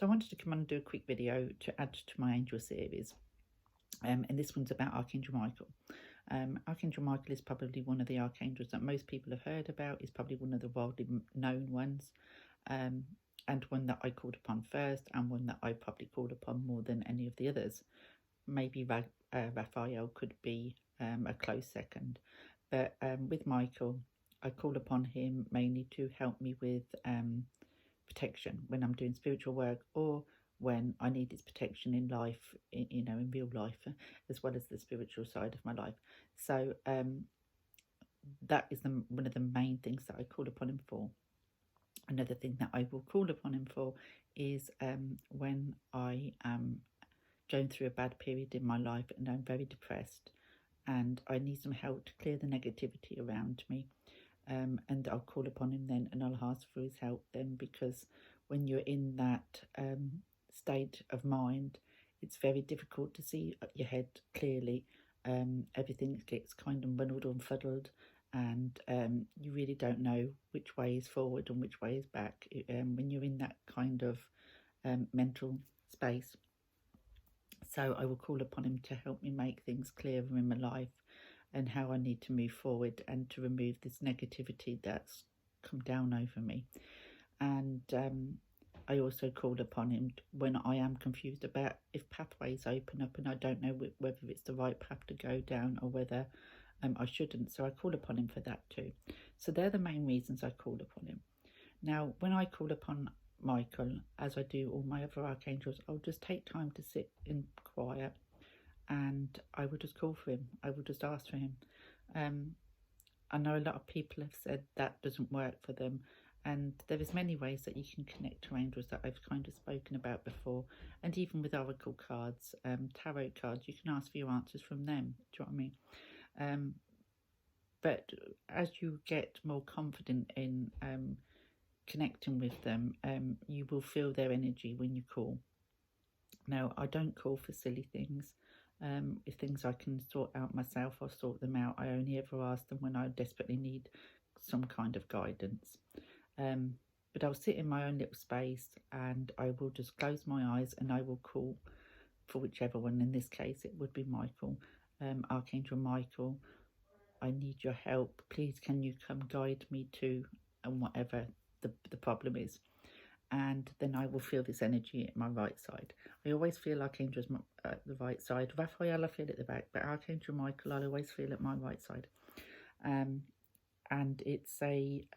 So I wanted to come on and do a quick video to add to my angel series. And this one's about Archangel Michael. Archangel Michael is probably one of the archangels that most people have heard about. He's probably one of the widely known ones, and one that I called upon first, and one that I probably called upon more than any of the others. Maybe Raphael could be a close second, but with Michael, I call upon him mainly to help me with protection when I'm doing spiritual work, or when I need his protection in life, in real life, as well as the spiritual side of my life. So that is one of the main things that I call upon him for. Another thing that I will call upon him for is when I am going through a bad period in my life and I'm very depressed and I need some help to clear the negativity around me. And I'll call upon him then, and I'll ask for his help then, because when you're in that state of mind, it's very difficult to see your head clearly. Everything gets kind of muddled and fuddled, and you really don't know which way is forward and which way is back when you're in that kind of mental space. So I will call upon him to help me make things clearer in my life, and how I need to move forward and to remove this negativity that's come down over me. And I also called upon him when I am confused about if pathways open up and I don't know whether it's the right path to go down or whether I shouldn't. So I call upon him for that too. So they're the main reasons I called upon him. Now, when I call upon Michael, as I do all my other archangels, I'll just take time to sit in quiet, and I will just call for him. I will just ask for him. I know a lot of people have said that doesn't work for them, and there is many ways that you can connect to angels that I've kind of spoken about before, and even with oracle cards, tarot cards, you can ask for your answers from them. Do you know what I mean? But as you get more confident in connecting with them, you will feel their energy when you call. Now, I don't call for silly things. If things I can sort out myself, I'll sort them out. I only ever ask them when I desperately need some kind of guidance. But I'll sit in my own little space and I will just close my eyes and I will call for whichever one. In this case, it would be Michael. Archangel Michael, I need your help. Please, can you come guide me to, and whatever the problem is. And then I will feel this energy at my right side. I always feel Archangel at the right side. Raphael, I feel at the back, but Archangel Michael, I'll always feel at my right side. And it's a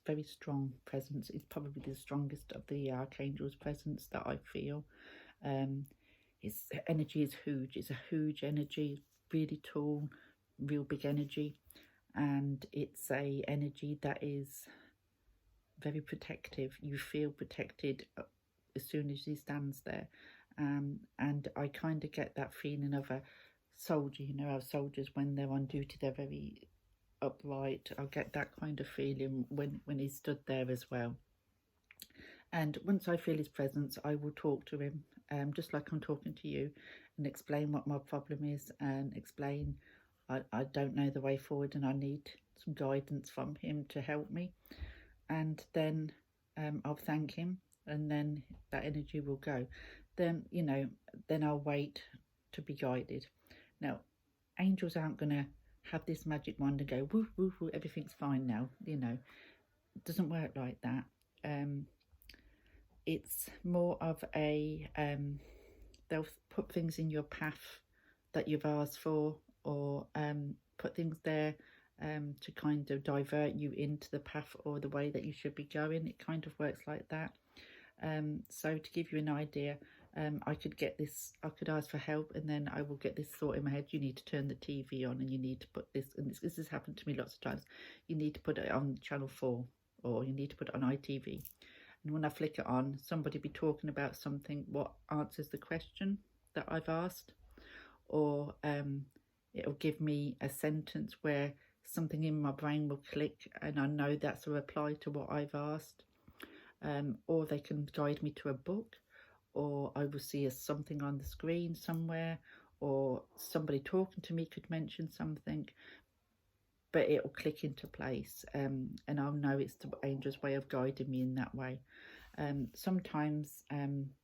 very strong presence. It's probably the strongest of the archangels' presence that I feel. His energy is huge. It's a huge energy, really tall, real big energy. And it's a energy that is very protective. You feel protected as soon as he stands there, and I kind of get that feeling of a soldier. You know how soldiers, when they're on duty, they're very upright. I'll get that kind of feeling when he stood there as well. And once I feel his presence, I will talk to him, just like I'm talking to you, and explain what my problem is, and explain I don't know the way forward and I need some guidance from him to help me. And then I'll thank him, and then that energy will go. Then, then I'll wait to be guided. Now, angels aren't going to have this magic wand and go, woo, woo, woo, everything's fine now. It doesn't work like that. It's more of a, they'll put things in your path that you've asked for, or put things there to kind of divert you into the path or the way that you should be going. It kind of works like that. So to give you an idea, I could ask for help, and then I will get this thought in my head: you need to turn the TV on, and you need to put this, and this has happened to me lots of times, you need to put it on channel 4, or you need to put it on ITV. And when I flick it on, somebody be talking about something what answers the question that I've asked, or it'll give me a sentence where something in my brain will click and I know that's a reply to what I've asked. Or they can guide me to a book, or I will see something on the screen somewhere, or somebody talking to me could mention something, but it'll click into place, and I'll know it's the angel's way of guiding me in that way. Sometimes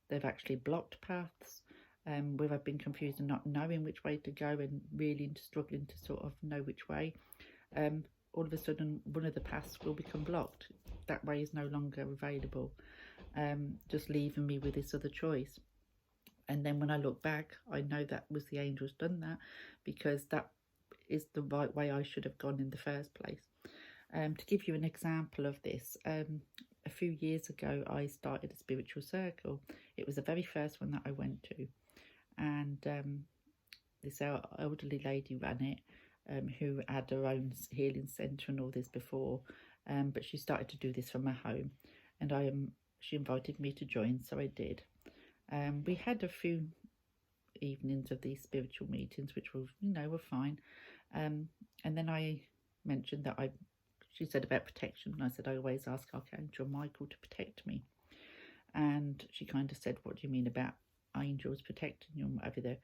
they've actually blocked paths where I've been confused and not knowing which way to go and really struggling to sort of know which way. All of a sudden, one of the paths will become blocked. That way is no longer available, just leaving me with this other choice. And then when I look back, I know that was the angels done that, because that is the right way I should have gone in the first place. To give you an example of this, a few years ago, I started a spiritual circle. It was the very first one that I went to. And this elderly lady ran it, who had her own healing centre and all this before. But she started to do this from her home. And she invited me to join, so I did. We had a few evenings of these spiritual meetings, which were fine. And then I mentioned that she said about protection, and I said I always ask Archangel Michael to protect me. And she kind of said, what do you mean about angels protecting you and whatever?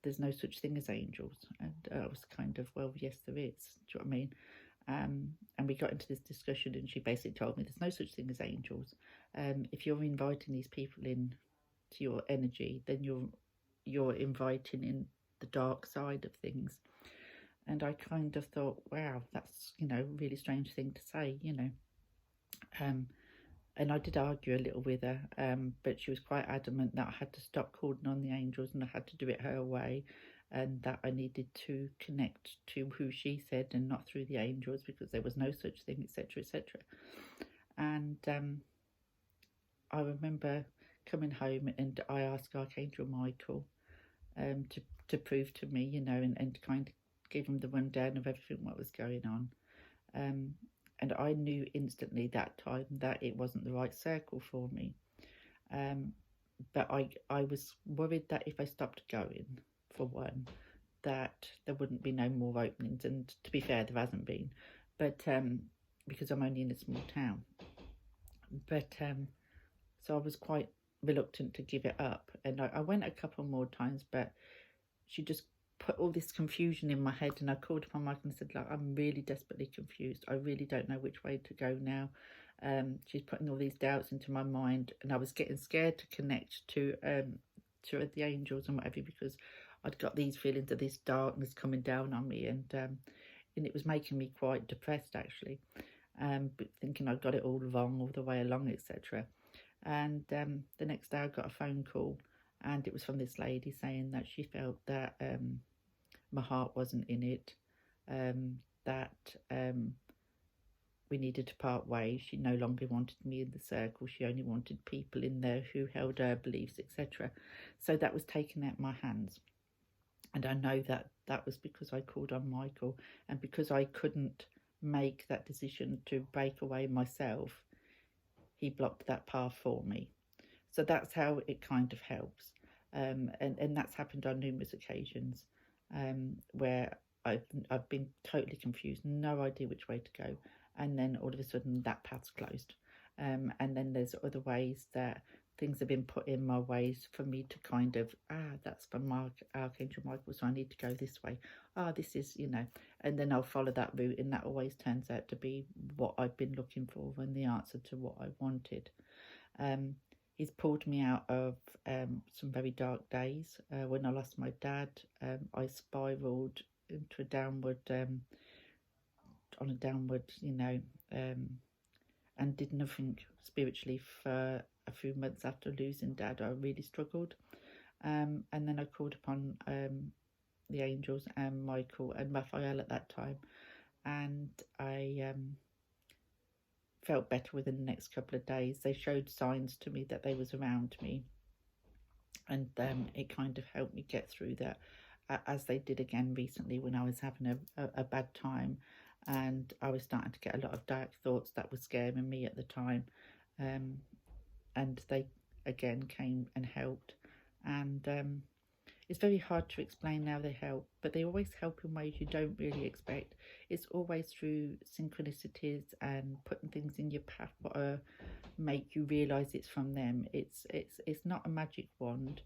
There's no such thing as angels. And I was kind of, well, yes, there is. Do you know what I mean? And we got into this discussion, and she basically told me there's no such thing as angels. If you're inviting these people in to your energy, then you're inviting in the dark side of things. And I kind of thought, wow, that's, a really strange thing to say, And I did argue a little with her, but she was quite adamant that I had to stop calling on the angels and I had to do it her way, and that I needed to connect to who she said and not through the angels, because there was no such thing, etc., etc. And I remember coming home and I asked Archangel Michael to prove to me, and kind of give him the rundown of everything what was going on. And I knew instantly that time that it wasn't the right circle for me. But I was worried that if I stopped going, for one, that there wouldn't be no more openings. And to be fair, there hasn't been. But because I'm only in a small town. But so I was quite reluctant to give it up. And I went a couple more times, but she just put all this confusion in my head, and I called upon Michael and said, like, I'm really desperately confused. I really don't know which way to go now. She's putting all these doubts into my mind, and I was getting scared to connect to the angels and whatever, because I'd got these feelings of this darkness coming down on me, and it was making me quite depressed, actually, but thinking I got it all wrong all the way along, etc. And the next day I got a phone call, and it was from this lady saying that she felt that my heart wasn't in it, that we needed to part ways. She no longer wanted me in the circle. She only wanted people in there who held her beliefs, etc. So that was taken out my hands. And I know that that was because I called on Michael, and because I couldn't make that decision to break away myself, he blocked that path for me. So that's how it kind of helps. And that's happened on numerous occasions, where I've been totally confused, no idea which way to go, and then all of a sudden that path's closed. And then there's other ways that things have been put in my ways for me to kind of, that's from Archangel Michael, so I need to go this way. This is, and then I'll follow that route, and that always turns out to be what I've been looking for and the answer to what I wanted. He's pulled me out of some very dark days. When I lost my dad, I spiraled into a downward, and did nothing spiritually for a few months after losing Dad. I really struggled. And then I called upon the angels and Michael and Raphael at that time. And I felt better within the next couple of days. They showed signs to me that they was around me, and it kind of helped me get through that, as they did again recently when I was having a bad time, and I was starting to get a lot of dark thoughts that were scaring me at the time, and they again came and helped. And it's very hard to explain how they help, but they always help in ways you don't really expect. It's always through synchronicities and putting things in your path that make you realise it's from them. It's not a magic wand.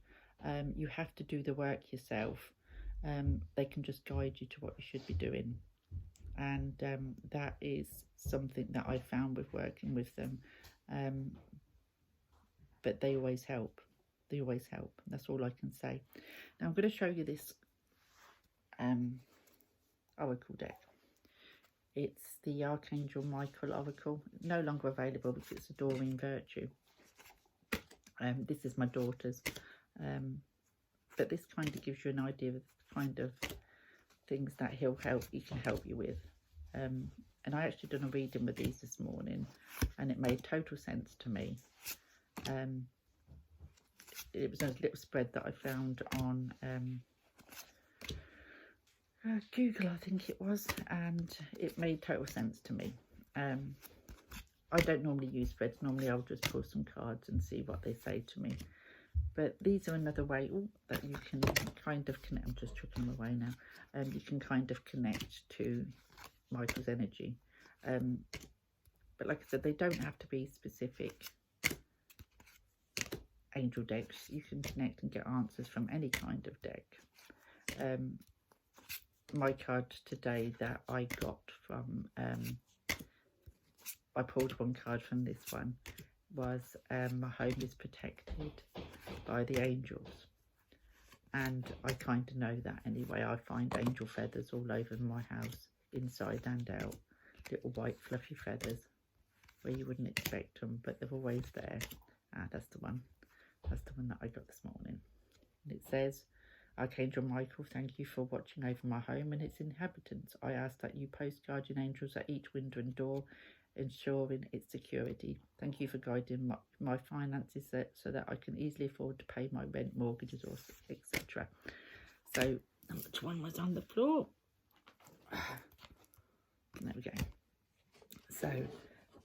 You have to do the work yourself. They can just guide you to what you should be doing. And that is something that I found with working with them. but they always help. They always help. That's all I can say. Now I'm going to show you this oracle deck. It's the Archangel Michael oracle, no longer available because it's a Doreen Virtue. This is my daughter's, but this kind of gives you an idea of the kind of things that he can help you with. And I actually done a reading with these this morning, and it made total sense to me. It was a little spread that I found on Google, I think it was, and it made total sense to me. I don't normally use spreads. Normally I'll just pull some cards and see what they say to me. But these are another way that you can kind of connect. I'm just chucking them away now. You can kind of connect to Michael's energy. But like I said, they don't have to be specific angel decks. You can connect and get answers from any kind of deck. My card today that I got from, I pulled one card from this one, was my home is protected by the angels. And I kind of know that anyway. I find angel feathers all over my house, inside and out. Little white fluffy feathers where you wouldn't expect them, but they're always there. That's the one. That's the one that I got this morning. And it says, Archangel Michael, thank you for watching over my home and its inhabitants. I ask that you post guardian angels at each window and door, ensuring its security. Thank you for guiding my finances so that I can easily afford to pay my rent, mortgages, or etc. So, which one was on the floor? There we go. So,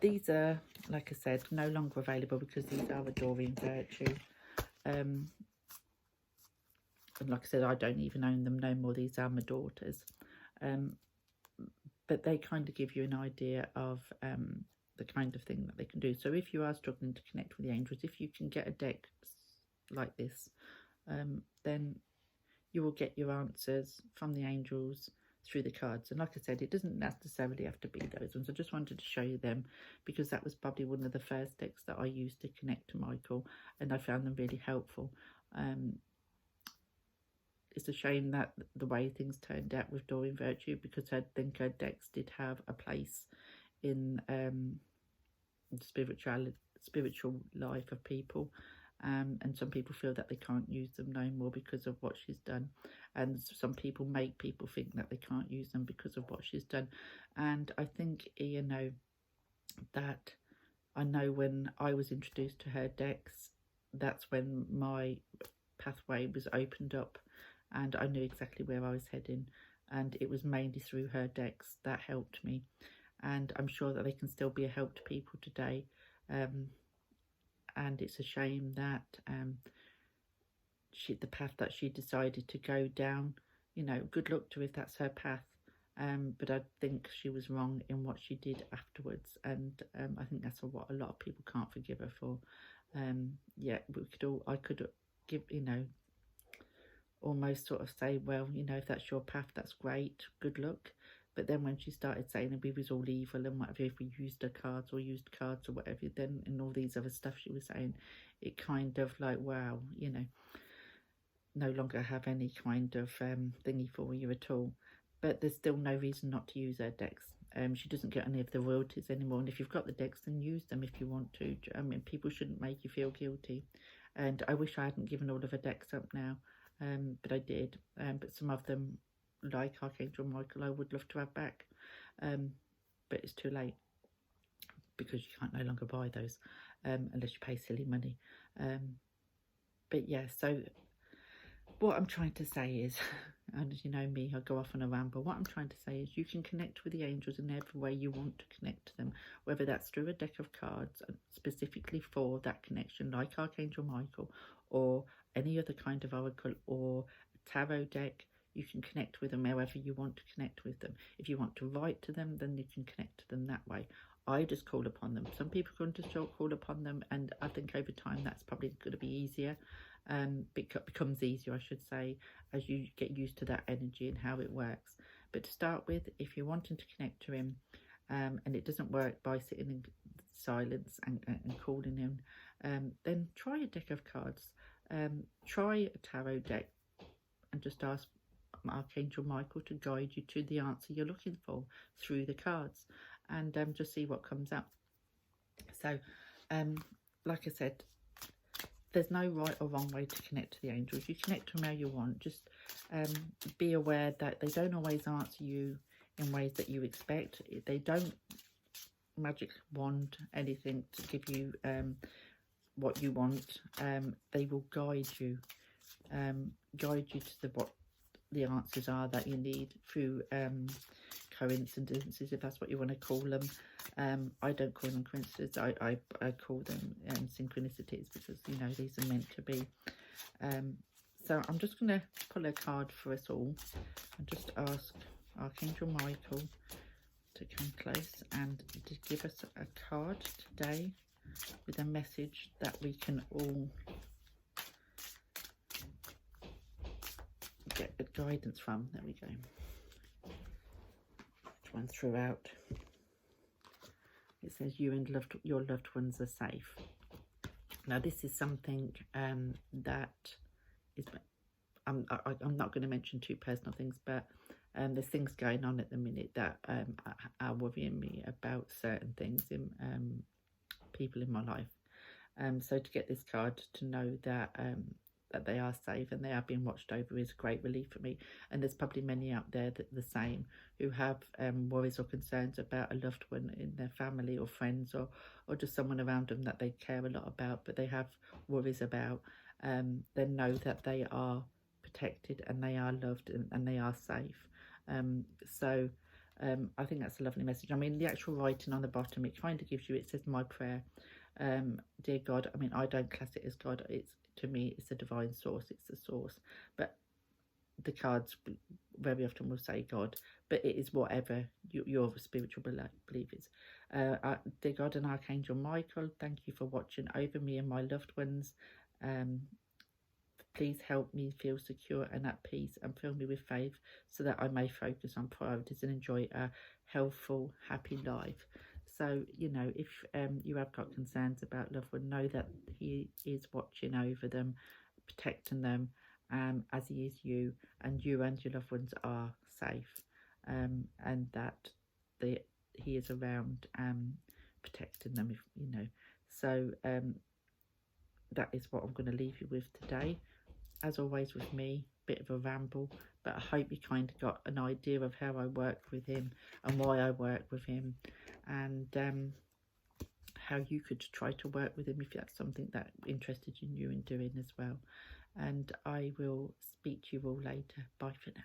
these are, like I said, no longer available because these are a Doreen Virtue. And like I said, I don't even own them no more. These are my daughter's. But they kind of give you an idea of the kind of thing that they can do. So if you are struggling to connect with the angels, if you can get a deck like this, then you will get your answers from the angels through the cards. And like I said, it doesn't necessarily have to be those ones. I just wanted to show you them because that was probably one of the first decks that I used to connect to Michael, and I found them really helpful. It's a shame that the way things turned out with Doreen Virtue, because I think her decks did have a place in the spiritual life of people. And some people feel that they can't use them no more because of what she's done. And some people make people think that they can't use them because of what she's done. And I think, you know, that I know when I was introduced to her decks, that's when my pathway was opened up and I knew exactly where I was heading. And it was mainly through her decks that helped me. And I'm sure that they can still be a help to people today. And it's a shame that the path that she decided to go down, you know, good luck to her if that's her path. But I think she was wrong in what she did afterwards, and I think that's what a lot of people can't forgive her for. Yeah, I could give, you know, almost sort of say, well, you know, if that's your path, that's great, good luck. But then when she started saying that we was all evil and whatever, if we used her cards or used cards or whatever, then and all these other stuff she was saying, it kind of like, wow, you know, no longer have any kind of thingy for you at all. But there's still no reason not to use her decks. She doesn't get any of the royalties anymore. And if you've got the decks, then use them if you want to. I mean, people shouldn't make you feel guilty. And I wish I hadn't given all of her decks up now. But I did. But some of them, like Archangel Michael, I would love to have back. But it's too late because you can't no longer buy those unless you pay silly money. But yeah, so what I'm trying to say is, and as you know me, I go off on a ramble. What I'm trying to say is you can connect with the angels in every way you want to connect to them, whether that's through a deck of cards specifically for that connection, like Archangel Michael, or any other kind of oracle, or a tarot deck. You can connect with them however you want to connect with them. If you want to write to them, then you can connect to them that way. I just call upon them. Some people can just call upon them, and I think over time that's probably going to be easier. Becomes easier, I should say, as you get used to that energy and how it works. But to start with, if you're wanting to connect to him, and it doesn't work by sitting silence and calling in, then try a deck of cards. Try a tarot deck and just ask Archangel Michael to guide you to the answer you're looking for through the cards, and just see what comes up. So like I said, there's no right or wrong way to connect to the angels. You connect to them how you want. Just be aware that they don't always answer you in ways that you expect. They don't magic wand anything to give you what you want. They will guide you to what the answers are that you need through coincidences, if that's what you want to call them. I don't call them coincidences. I call them synchronicities, because you know these are meant to be. So I'm just going to pull a card for us all and just ask Archangel Michael to come close and to give us a card today with a message that we can all get the guidance from. There we go. Which one throughout? It says you and your loved ones are safe. Now this is something that is, I'm not going to mention too personal things, but there's things going on at the minute that are worrying me about certain things in people in my life. So to get this card to know that that they are safe and they are being watched over is a great relief for me. And there's probably many out there that the same, who have worries or concerns about a loved one in their family or friends, or just someone around them that they care a lot about, but they have worries about. Then know that they are protected and they are loved and they are safe. So I think that's a lovely message. I mean, the actual writing on the bottom, it kind of gives you, it says my prayer. Dear God, I mean, I don't class it as God. It's, to me, it's a divine source, it's the source, but the cards very often will say God, but it is whatever your spiritual belief is. Dear God and Archangel Michael, thank you for watching over me and my loved ones. Please help me feel secure and at peace, and fill me with faith so that I may focus on priorities and enjoy a healthful, happy life. So, you know, if you have got concerns about loved one, know that he is watching over them, protecting them, as he is you, and you and your loved ones are safe, and that he is around protecting them, if you know. So that is what I'm going to leave you with today. As always with me, bit of a ramble, but I hope you kind of got an idea of how I work with him and why I work with him, and how you could try to work with him if that's something that interested you in doing as well. And I will speak to you all later. Bye for now.